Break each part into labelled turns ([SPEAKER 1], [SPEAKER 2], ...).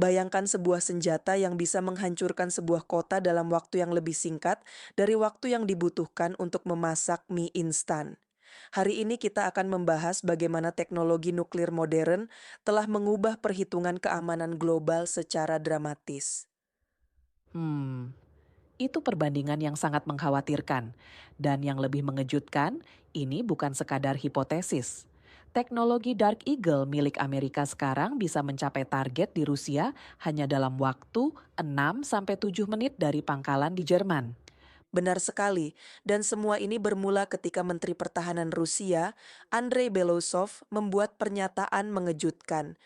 [SPEAKER 1] Bayangkan sebuah senjata yang bisa menghancurkan sebuah kota dalam waktu yang lebih singkat dari waktu yang dibutuhkan untuk memasak mie instan. Hari ini kita akan membahas bagaimana teknologi nuklir modern telah mengubah perhitungan keamanan global secara dramatis.
[SPEAKER 2] Hmm, itu perbandingan yang sangat mengkhawatirkan. Dan yang lebih mengejutkan, ini bukan sekadar hipotesis. Teknologi Dark Eagle milik Amerika sekarang bisa mencapai target di Rusia hanya dalam waktu 6-7 menit dari pangkalan di Jerman.
[SPEAKER 1] Benar sekali, dan semua ini bermula ketika Menteri Pertahanan Rusia, Andrei Belosov, membuat pernyataan mengejutkan.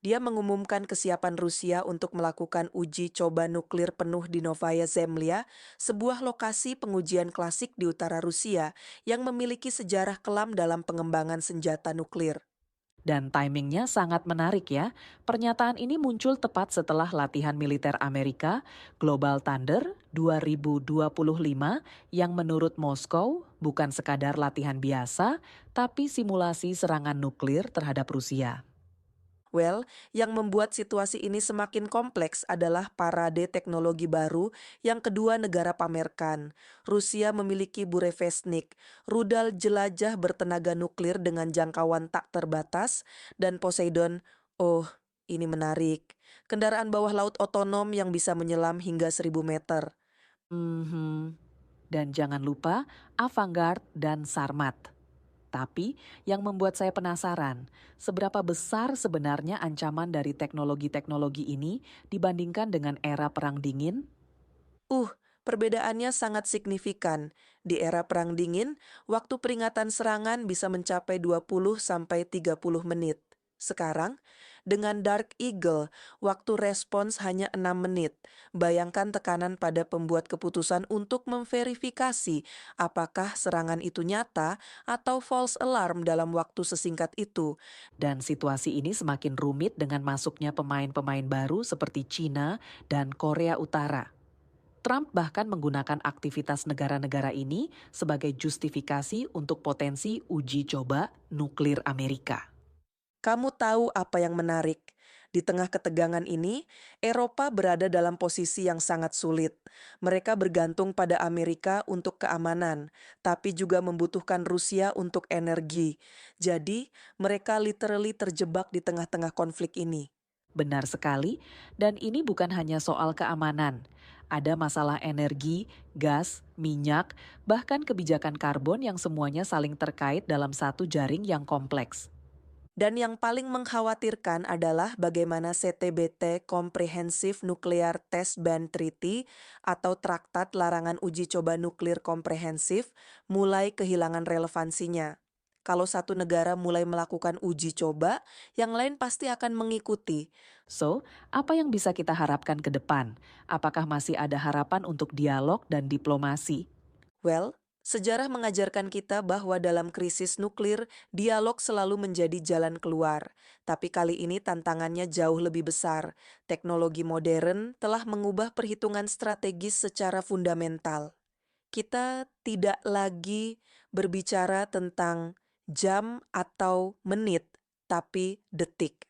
[SPEAKER 1] Dia mengumumkan kesiapan Rusia untuk melakukan uji coba nuklir penuh di Novaya Zemlya, sebuah lokasi pengujian klasik di utara Rusia yang memiliki sejarah kelam dalam pengembangan senjata nuklir.
[SPEAKER 2] Dan timingnya sangat menarik ya. Pernyataan ini muncul tepat setelah latihan militer Amerika, Global Thunder 2025, yang menurut Moskow bukan sekadar latihan biasa, tapi simulasi serangan nuklir terhadap Rusia.
[SPEAKER 1] Well, yang membuat situasi ini semakin kompleks adalah parade teknologi baru yang kedua negara pamerkan. Rusia memiliki Burevestnik, rudal jelajah bertenaga nuklir dengan jangkauan tak terbatas, dan Poseidon, oh ini menarik, kendaraan bawah laut otonom yang bisa menyelam hingga 1.000 meter.
[SPEAKER 2] Mhm. Dan jangan lupa Avangard dan Sarmat. Tapi yang membuat saya penasaran, seberapa besar sebenarnya ancaman dari teknologi-teknologi ini dibandingkan dengan era Perang Dingin?
[SPEAKER 1] Uh, Perbedaannya sangat signifikan. Di era Perang Dingin, waktu peringatan serangan bisa mencapai 20-30 menit. Sekarang, dengan Dark Eagle, waktu respons hanya 6 menit. Bayangkan tekanan pada pembuat keputusan untuk memverifikasi apakah serangan itu nyata atau false alarm dalam waktu sesingkat itu.
[SPEAKER 2] Dan situasi ini semakin rumit dengan masuknya pemain-pemain baru seperti China dan Korea Utara. Trump bahkan menggunakan aktivitas negara-negara ini sebagai justifikasi untuk potensi uji coba nuklir Amerika.
[SPEAKER 1] Kamu tahu apa yang menarik? Di tengah ketegangan ini, Eropa berada dalam posisi yang sangat sulit. Mereka bergantung pada Amerika untuk keamanan, tapi juga membutuhkan Rusia untuk energi. Jadi, mereka literally terjebak di tengah-tengah konflik ini.
[SPEAKER 2] Benar sekali, dan ini bukan hanya soal keamanan. Ada masalah energi, gas, minyak, bahkan kebijakan karbon yang semuanya saling terkait dalam satu jaring yang kompleks.
[SPEAKER 1] Dan yang paling mengkhawatirkan adalah bagaimana CTBT Comprehensive Nuclear Test Ban Treaty atau Traktat Larangan Uji Coba Nuklir Komprehensif mulai kehilangan relevansinya. Kalau satu negara mulai melakukan uji coba, yang lain pasti akan mengikuti.
[SPEAKER 2] So, apa yang bisa kita harapkan ke depan? Apakah masih ada harapan untuk dialog dan diplomasi?
[SPEAKER 1] Well, sejarah mengajarkan kita bahwa dalam krisis nuklir, dialog selalu menjadi jalan keluar. Tapi kali ini tantangannya jauh lebih besar. Teknologi modern telah mengubah perhitungan strategis secara fundamental. Kita tidak lagi berbicara tentang jam atau menit, tapi detik.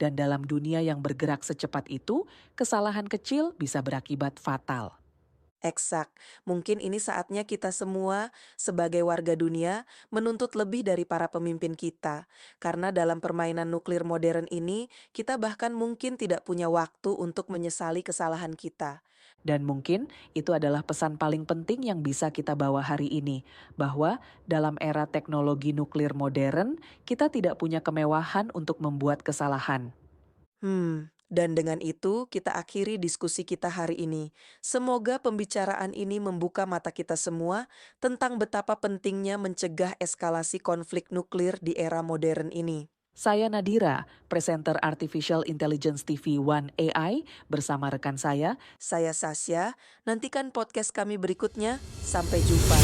[SPEAKER 2] Dan dalam dunia yang bergerak secepat itu, kesalahan kecil bisa berakibat fatal.
[SPEAKER 1] Eksak. Mungkin ini saatnya kita semua sebagai warga dunia menuntut lebih dari para pemimpin kita. Karena dalam permainan nuklir modern ini, kita bahkan mungkin tidak punya waktu untuk menyesali kesalahan kita.
[SPEAKER 2] Dan mungkin itu adalah pesan paling penting yang bisa kita bawa hari ini, bahwa dalam era teknologi nuklir modern, kita tidak punya kemewahan untuk membuat kesalahan.
[SPEAKER 1] Dan dengan itu kita akhiri diskusi kita hari ini. Semoga pembicaraan ini membuka mata kita semua tentang betapa pentingnya mencegah eskalasi konflik nuklir di era modern ini.
[SPEAKER 2] Saya Nadira, presenter Artificial Intelligence TV One AI bersama rekan saya.
[SPEAKER 1] Saya Sasya, nantikan podcast kami berikutnya. Sampai jumpa.